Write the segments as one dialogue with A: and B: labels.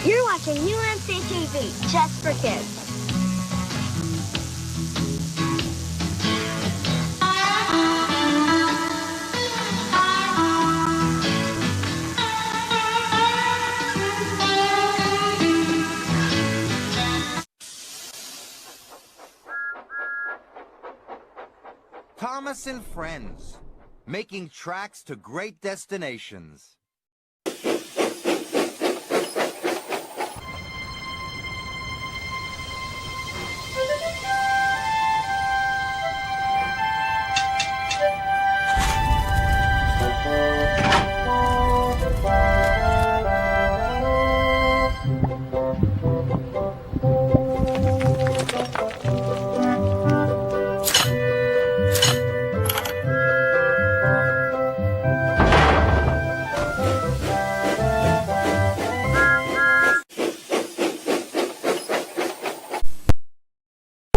A: You're watching UMC TV, just for kids.
B: Thomas and Friends, making tracks to great destinations.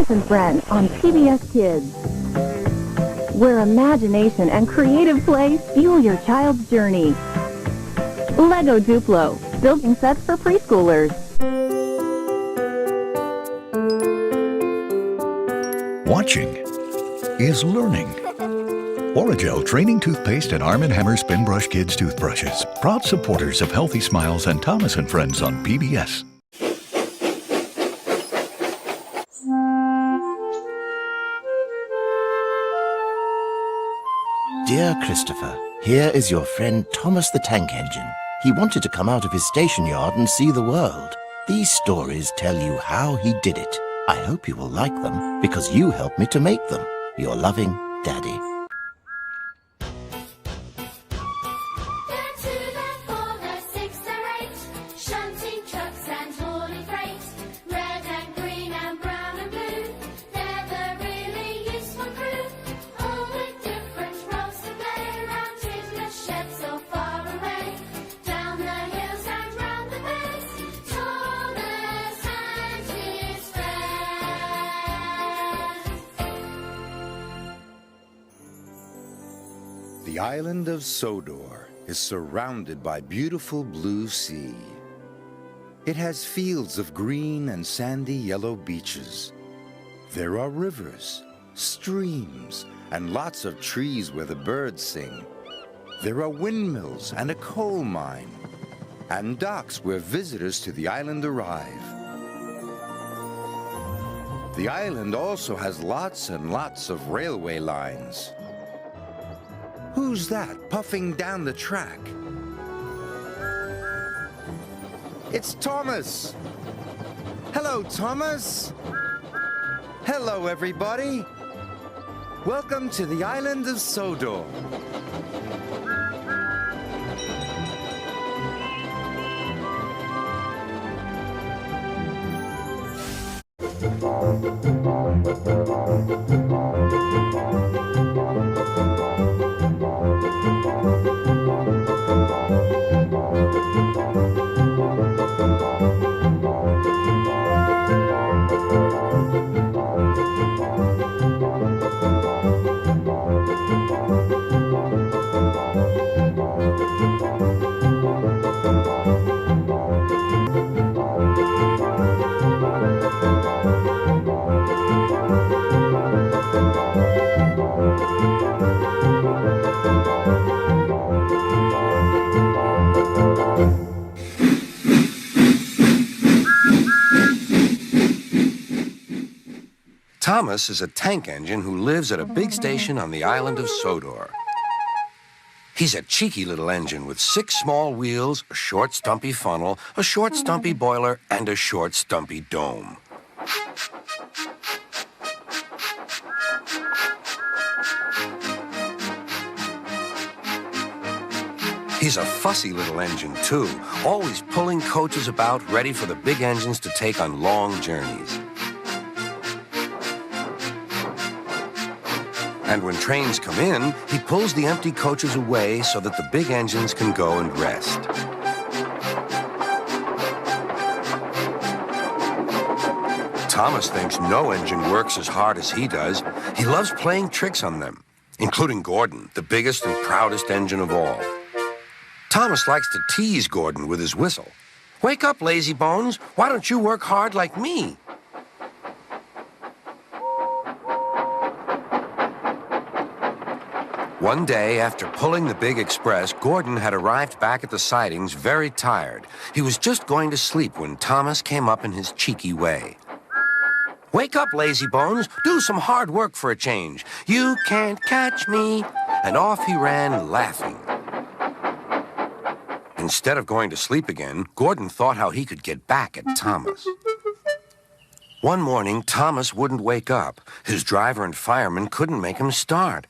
C: And Friends on PBS Kids, where imagination and creative play fuel your child's journey. Lego Duplo, building sets for preschoolers.
D: Watching is learning. Orajel Training Toothpaste and Arm & Hammer Spin Brush Kids Toothbrushes. Proud supporters of Healthy Smiles and Thomas and Friends on PBS.
E: Dear Christopher, here is your friend Thomas the Tank Engine. He wanted to come out of his station yard and see the world. These stories tell you how he did it. I hope you will like them, because you helped me to make them. Your loving, Daddy.
F: The island of Sodor is surrounded by beautiful blue sea. It has fields of green and sandy yellow beaches. There are rivers, streams, and lots of trees where the birds sing. There are windmills and a coal mine, and docks where visitors to the island arrive. The island also has lots and lots of railway lines. Who's that puffing down the track? It's Thomas! Hello, Thomas! Hello, everybody! Welcome to the island of Sodor.
G: Thomas is a tank engine who lives at a big station on the island of Sodor. He's a cheeky little engine with 6 small wheels, a short stumpy funnel, a short stumpy boiler, and a short stumpy dome. He's a fussy little engine, too, always pulling coaches about, ready for the big engines to take on long journeys. And when trains come in, he pulls the empty coaches away so that the big engines can go and rest. Thomas thinks no engine works as hard as he does. He loves playing tricks on them, including Gordon, the biggest and proudest engine of all. Thomas likes to tease Gordon with his whistle. Wake up, lazy bones. Why don't you work hard like me? One day, after pulling the big express, Gordon had arrived back at the sidings very tired. He was just going to sleep when Thomas came up in his cheeky way. Wake up, lazy bones. Do some hard work for a change. You can't catch me. And off he ran, laughing. Instead of going to sleep again, Gordon thought how he could get back at Thomas. One morning, Thomas wouldn't wake up. His driver and fireman couldn't make him start.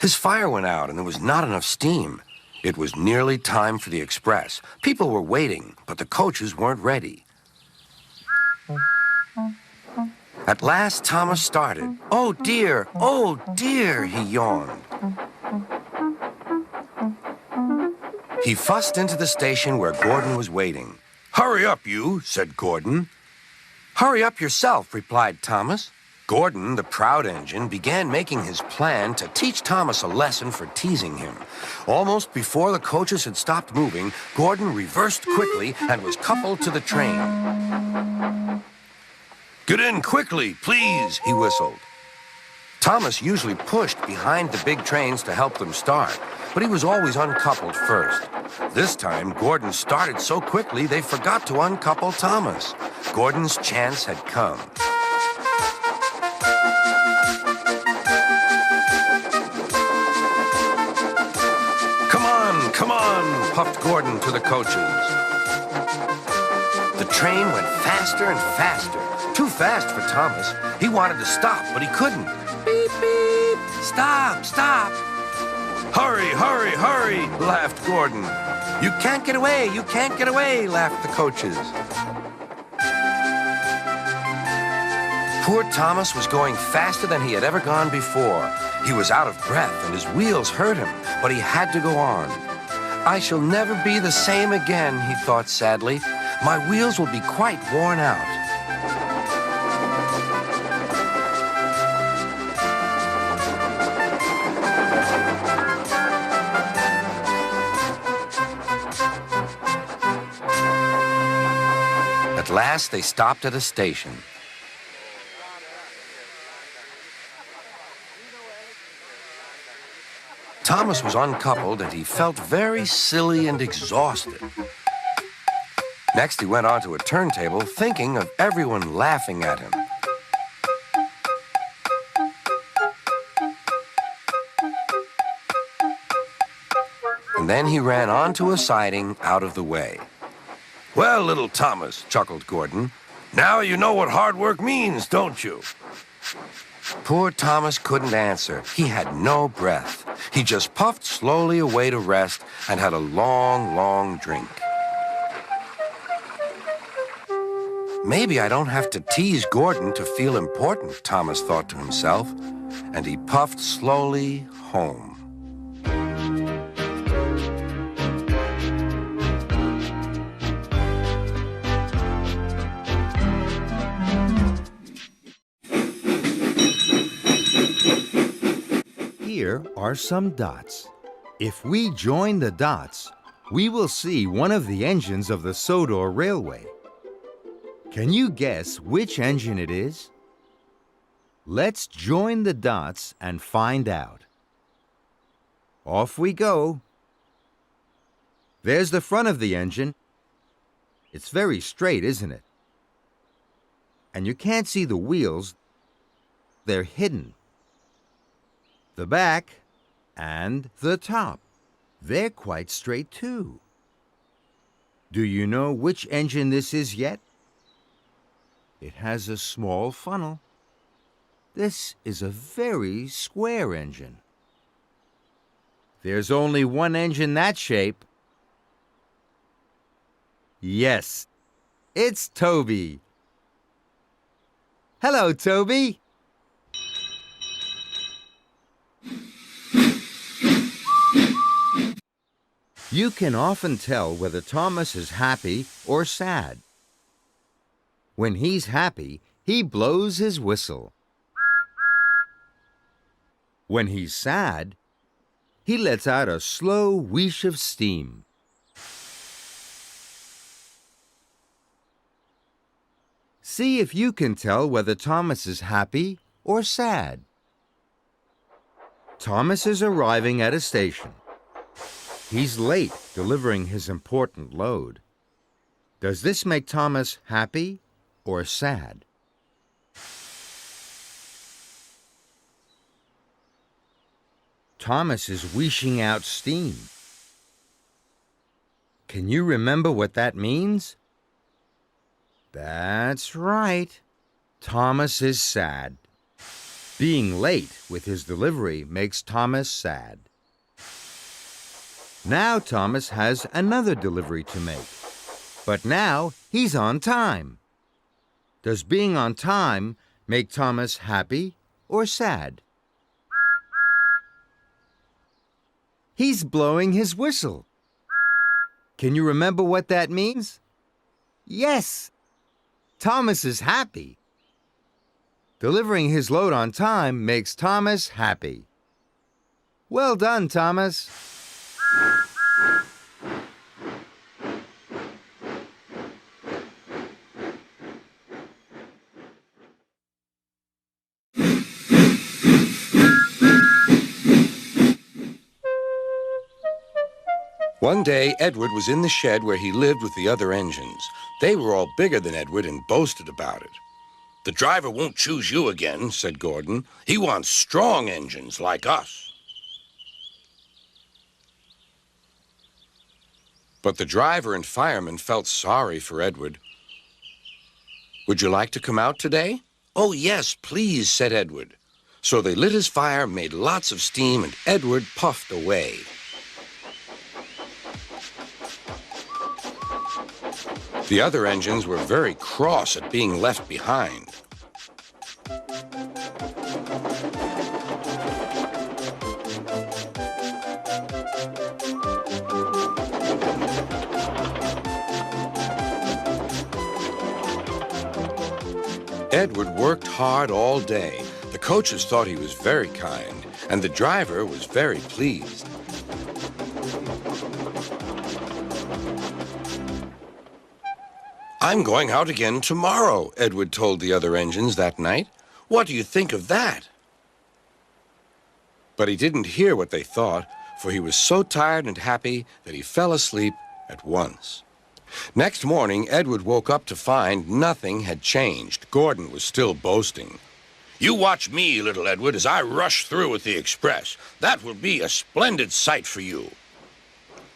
G: His fire went out and there was not enough steam. It was nearly time for the express. People were waiting, but the coaches weren't ready. At last, Thomas started. Oh dear, he yawned. He fussed into the station where Gordon was waiting. Hurry up, you, said Gordon. Hurry up yourself, replied Thomas. Gordon, the proud engine, began making his plan to teach Thomas a lesson for teasing him. Almost before the coaches had stopped moving, Gordon reversed quickly and was coupled to the train. Get in quickly, please, he whistled. Thomas usually pushed behind the big trains to help them start, but he was always uncoupled first. This time, Gordon started so quickly they forgot to uncouple Thomas. Gordon's chance had come. Come on, puffed Gordon to the coaches. The train went faster and faster. Too fast for Thomas. He wanted to stop, but he couldn't. Beep, beep. Stop, stop. Hurry, hurry, hurry, laughed Gordon. You can't get away, laughed the coaches. Poor Thomas was going faster than he had ever gone before. He was out of breath and his wheels hurt him, but he had to go on. I shall never be the same again, he thought sadly. My wheels will be quite worn out. At last, they stopped at a station. Thomas was uncoupled and he felt very silly and exhausted. Next, he went onto a turntable thinking of everyone laughing at him. And then he ran onto a siding out of the way. Well, little Thomas, chuckled Gordon, now you know what hard work means, don't you? Poor Thomas couldn't answer. He had no breath. He just puffed slowly away to rest and had a long, long drink. Maybe I don't have to tease Gordon to feel important, Thomas thought to himself, and he puffed slowly home.
B: Here are some dots. If we join the dots, we will see one of the engines of the Sodor Railway. Can you guess which engine it is? Let's join the dots and find out. Off we go. There's the front of the engine. It's very straight, isn't it? And you can't see the wheels. They're hidden. The back and the top, they're quite straight too. Do you know which engine this is yet? It has a small funnel. This is a very square engine. There's only one engine that shape. Yes, it's Toby. Hello, Toby. You can often tell whether Thomas is happy or sad. When he's happy, he blows his whistle. When he's sad, he lets out a slow whoosh of steam. See if you can tell whether Thomas is happy or sad. Thomas is arriving at a station. He's late delivering his important load. Does this make Thomas happy or sad? Thomas is wheezing out steam. Can you remember what that means? That's right. Thomas is sad. Being late with his delivery makes Thomas sad. Now Thomas has another delivery to make. But now he's on time. Does being on time make Thomas happy or sad? He's blowing his whistle. Can you remember what that means? Yes, Thomas is happy. Delivering his load on time makes Thomas happy. Well done, Thomas.
G: One day, Edward was in the shed where he lived with the other engines. They were all bigger than Edward and boasted about it. "The driver won't choose you again," said Gordon. "He wants strong engines like us." But the driver and fireman felt sorry for Edward. "Would you like to come out today?" "Oh, yes, please," said Edward. So they lit his fire, made lots of steam, and Edward puffed away. The other engines were very cross at being left behind. Edward worked hard all day. The coaches thought he was very kind, and the driver was very pleased. "I'm going out again tomorrow," Edward told the other engines that night. "What do you think of that?" But he didn't hear what they thought, for he was so tired and happy that he fell asleep at once. Next morning, Edward woke up to find nothing had changed. Gordon was still boasting. "You watch me, little Edward, as I rush through with the express. That will be a splendid sight for you.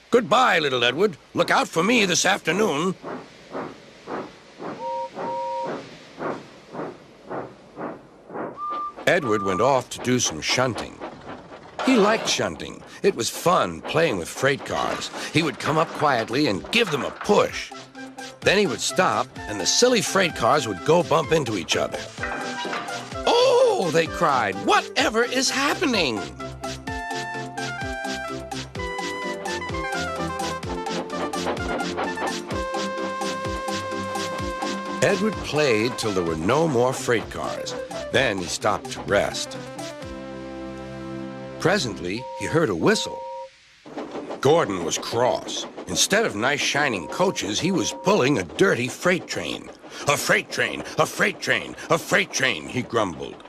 G: Goodbye, little Edward. Look out for me this afternoon." Edward went off to do some shunting. He liked shunting. It was fun playing with freight cars. He would come up quietly and give them a push. Then he would stop, and the silly freight cars would go bump into each other. "Oh!" they cried. "Whatever is happening?" Edward played till there were no more freight cars. Then he stopped to rest. Presently, he heard a whistle. Gordon was cross. Instead of nice shining coaches, he was pulling a dirty freight train. "A freight train, a freight train, a freight train," he grumbled.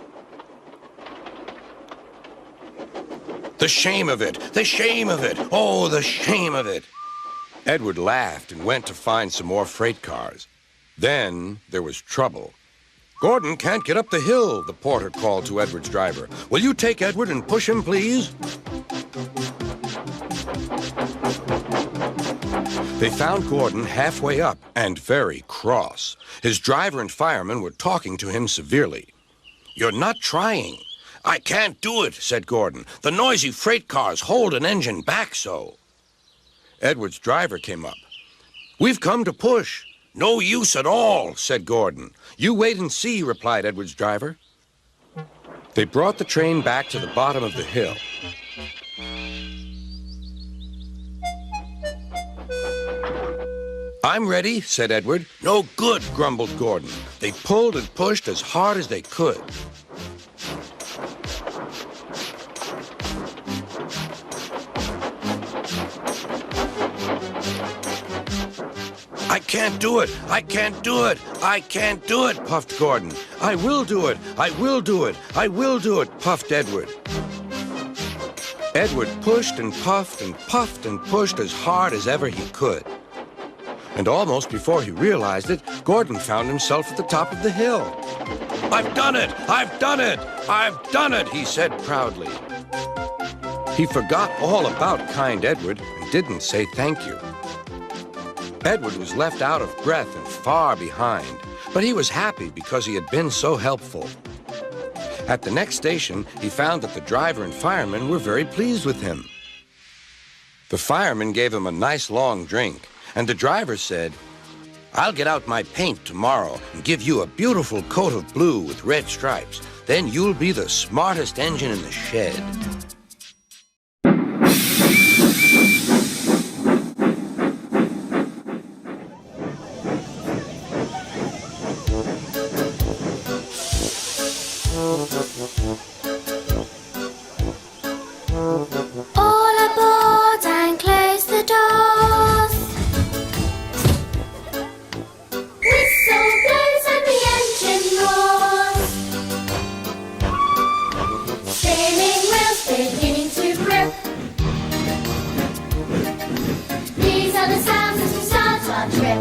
G: "The shame of it, the shame of it, oh, the shame of it." Edward laughed and went to find some more freight cars. Then there was trouble. "Gordon can't get up the hill," the porter called to Edward's driver. "Will you take Edward and push him, please?" They found Gordon halfway up and very cross. His driver and fireman were talking to him severely. "You're not trying." "I can't do it," said Gordon. "The noisy freight cars hold an engine back so." Edward's driver came up. "We've come to push." "No use at all," said Gordon. "You wait and see," replied Edward's driver. They brought the train back to the bottom of the hill. "I'm ready," said Edward. "No good," grumbled Gordon. They pulled and pushed as hard as they could. "I can't do it. I can't do it. I can't do it, puffed Gordon. I will do it. I will do it. I will do it, puffed Edward. Edward pushed and puffed and puffed and pushed as hard as ever he could. And almost before he realized it, Gordon found himself at the top of the hill. I've done it! I've done it! I've done it, he said proudly. He forgot all about kind Edward and didn't say thank you. Edward was left out of breath and far behind, but he was happy because he had been so helpful. At the next station, he found that the driver and fireman were very pleased with him. The fireman gave him a nice long drink, and the driver said, I'll get out my paint tomorrow and give you a beautiful coat of blue with red stripes. Then you'll be the smartest engine in the shed.
H: All aboard and close the doors. Whistle blows and the engine roars. Spinning wheels beginning to grip. These are the sounds as we start our trip.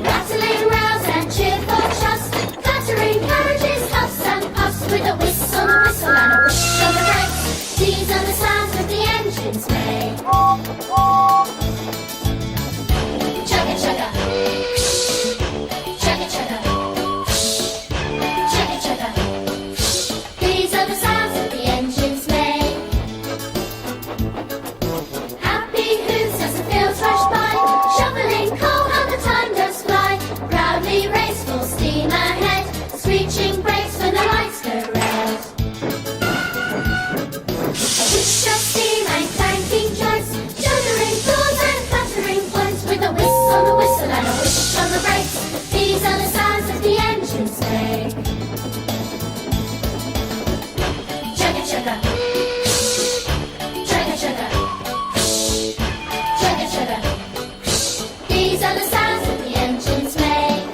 H: Rattling rails and cheerful chuffs, clattering carriages, huffs and puffs, with a whistle and a whoosh on the brakes. These are the sounds that the engines make. Chugga chugga, chugga chugga, chugga chugga. These are the sounds that the engines make. Happy hooves as the fields rush by, shoveling coal and the time does fly. Proudly race full steam ahead, screeching brakes when the lights go red. A wish of steam and clanking joints, shuddering doors and clattering points, with a whistle and a whoosh on the brakes. These are the sounds that the engines make. Chugga chugga, chugga chugga, chugga chugga. These are the sounds that the engines make.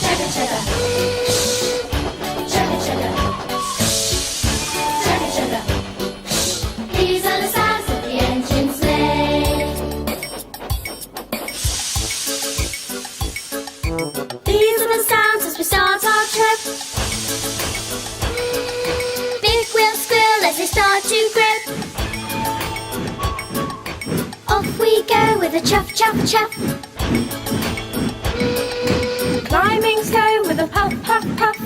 H: Chugga chugga, chugga chugga, chugga chugga. These are the sounds that the engines make. These are the sounds as we start our trip. Big wheels squeal as they start to grip. Off we go with a chuff, chuff, chuff. Climbing stone with a puff, puff, puff.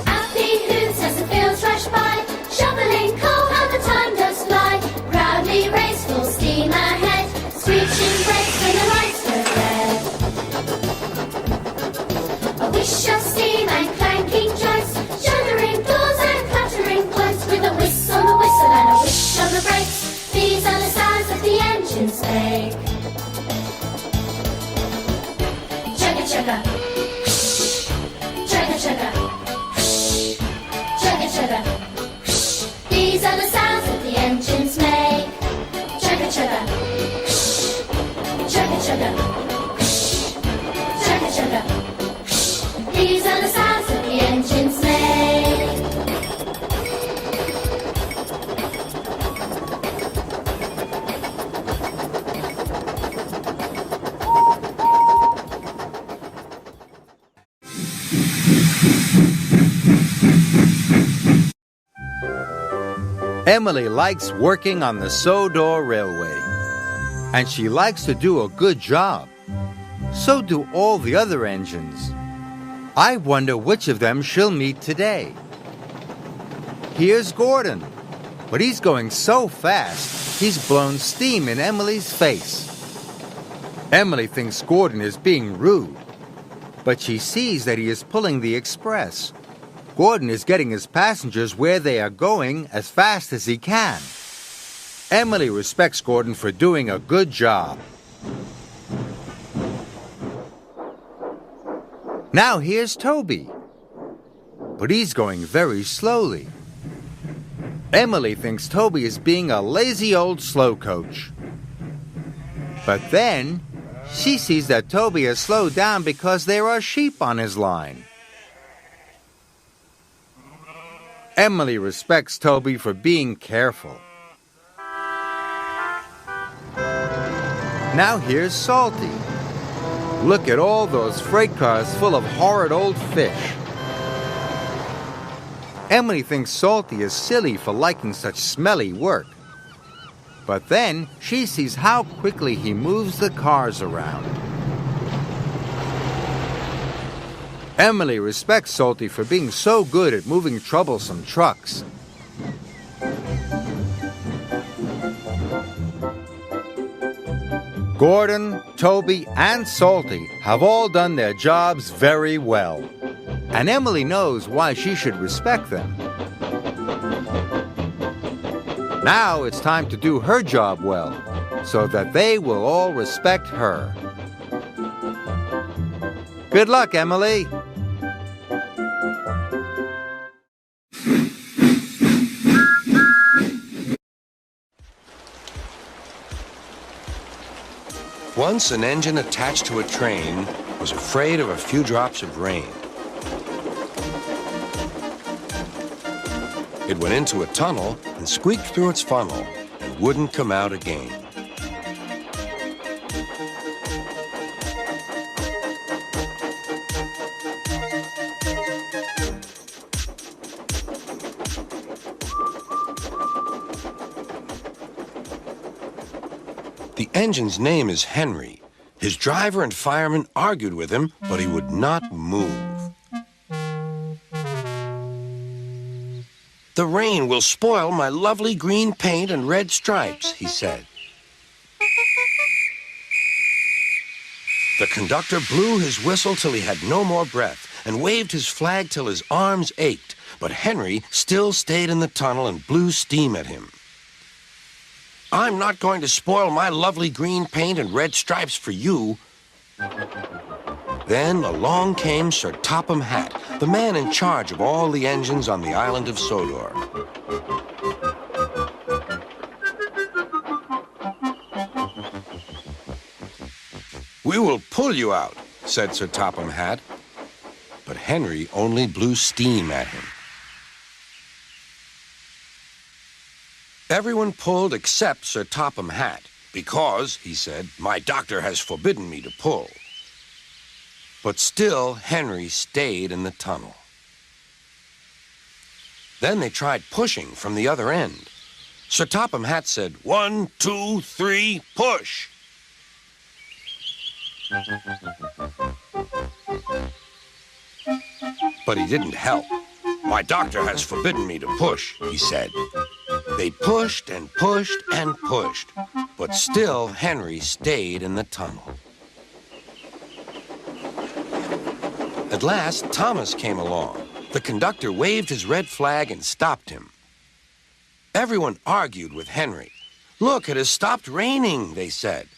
H: Happy hooves as the fields rush by, shoveling coal and the time does fly. Proudly race full steam ahead, screeching brakes when the lights go red. A wish of steam and clanking joints, shuddering doors and clattering points, with a whistle and a whoosh on the brakes. These are the sounds that the engines make. Chugga chugga, chugga chugga, chugga chugga. These are the sounds that the engines make. Chugga chugga, chugga chugga, chugga chugga. These are the sounds that the engines make.
B: Emily likes working on the Sodor Railway, and she likes to do a good job. So do all the other engines. I wonder which of them she'll meet today. Here's Gordon, but he's going so fast, he's blown steam in Emily's face. Emily thinks Gordon is being rude, but she sees that he is pulling the express. Gordon is getting his passengers where they are going as fast as he can. Emily respects Gordon for doing a good job. Now here's Toby, but he's going very slowly. Emily thinks Toby is being a lazy old slow coach. But then, she sees that Toby has slowed down because there are sheep on his line. Emily respects Toby for being careful. Now here's Salty. Look at all those freight cars full of horrid old fish. Emily thinks Salty is silly for liking such smelly work. But then she sees how quickly he moves the cars around. Emily respects Salty for being so good at moving troublesome trucks. Gordon, Toby, and Salty have all done their jobs very well. And Emily knows why she should respect them. Now it's time to do her job well, so that they will all respect her. Good luck, Emily.
G: Once an engine attached to a train was afraid of a few drops of rain. It went into a tunnel and squeaked through its funnel and wouldn't come out again. The engine's name is Henry. His driver and fireman argued with him, but he would not move. "The rain will spoil my lovely green paint and red stripes," he said. The conductor blew his whistle till he had no more breath and waved his flag till his arms ached, but Henry still stayed in the tunnel and blew steam at him. "I'm not going to spoil my lovely green paint and red stripes for you." Then along came Sir Topham Hatt, the man in charge of all the engines on the island of Sodor. "We will pull you out," said Sir Topham Hatt. But Henry only blew steam at him. Everyone pulled except Sir Topham Hatt, because, he said, "my doctor has forbidden me to pull." But still, Henry stayed in the tunnel. Then they tried pushing from the other end. Sir Topham Hatt said, "1, 2, 3, push!" But he didn't help. "My doctor has forbidden me to push," he said. They pushed and pushed and pushed, but still Henry stayed in the tunnel. At last, Thomas came along. The conductor waved his red flag and stopped him. Everyone argued with Henry. "Look, it has stopped raining," they said.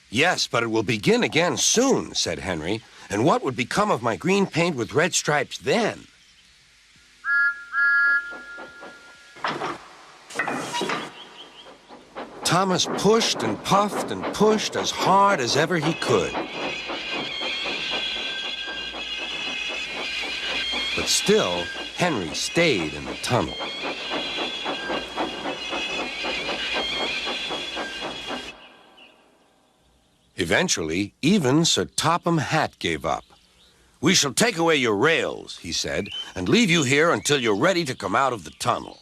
G: "Yes, but it will begin again soon," said Henry. "And what would become of my green paint with red stripes then?" Thomas pushed and puffed and pushed as hard as ever he could. But still, Henry stayed in the tunnel. Eventually, even Sir Topham Hatt gave up. "We shall take away your rails," he said, "and leave you here until you're ready to come out of the tunnel."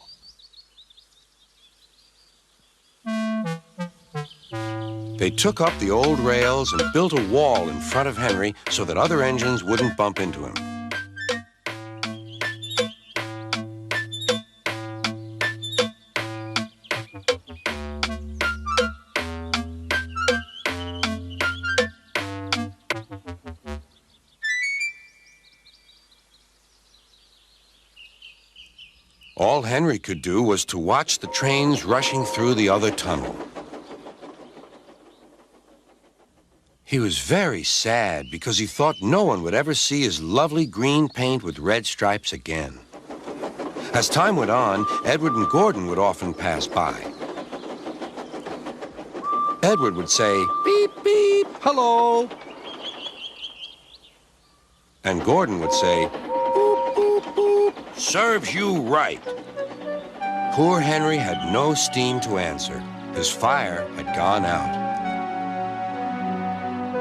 G: They took up the old rails and built a wall in front of Henry so that other engines wouldn't bump into him. All Henry could do was to watch the trains rushing through the other tunnel. He was very sad because he thought no one would ever see his lovely green paint with red stripes again. As time went on, Edward and Gordon would often pass by. Edward would say, beep, beep, hello. And Gordon would say, boop, boop, boop, serves you right. Poor Henry had no steam to answer. His fire had gone out.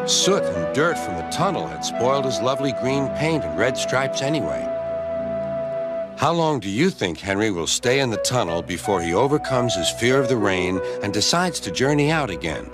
G: Soot and dirt from the tunnel had spoiled his lovely green paint and red stripes anyway. How long do you think Henry will stay in the tunnel before he overcomes his fear of the rain and decides to journey out again?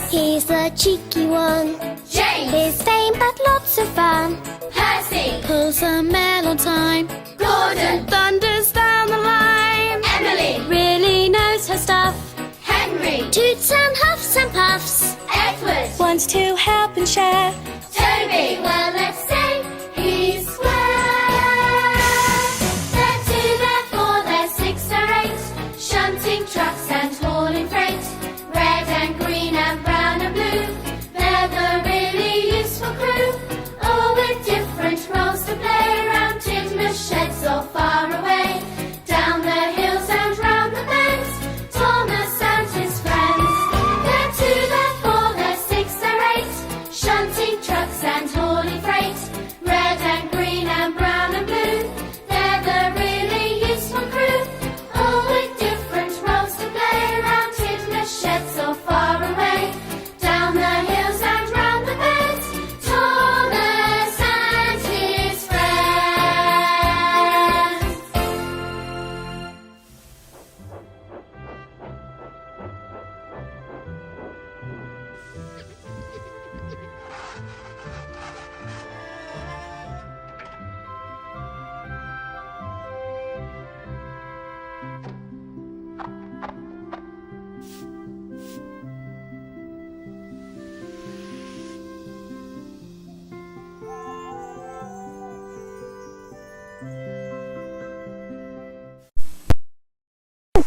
H: He's the cheeky one. James. His fame but lots of fun. Percy. Pulls a mail on time. Gordon. Thunders down the line. Emily. Really knows her stuff. Henry. Toots and huffs and puffs. Edward. Wants to help and share. Toby. Well, let's say he's square. They're 2, they're 4, they're 6, they're 8. Shunting trucks and hauling freight. Red and green and brown and blue. They're the really useful crew. All with different roles to play. Around Tidmouth sheds or far away. Down the hills and round the bends. Thomas and his friends. They're 2, they're 4, they're 6, they're 8. Shunting trucks and hauling freight. Red and green and brown and blue. They're the really useful crew. All with different roles to play. Around Tidmouth sheds or far away. Down the hills and round the bends. Thomas and his friends.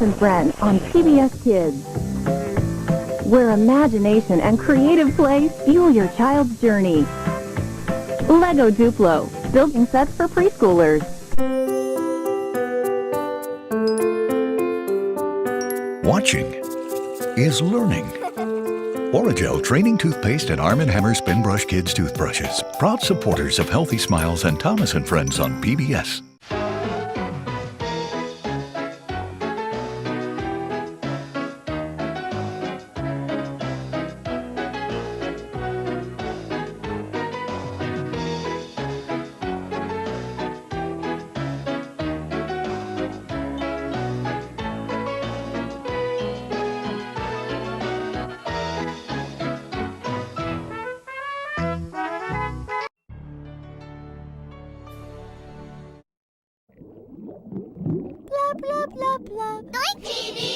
C: Alison Peetz on PBS Kids, where imagination and creative play fuel your child's journey. Lego Duplo, building sets for preschoolers.
D: Watching is learning. Orajel Training Toothpaste and Arm & Hammer Spin Brush Kids Toothbrushes. Proud supporters of Healthy Smiles and Thomas & Friends on PBS.
H: Blah, blah, blah, blah. PBS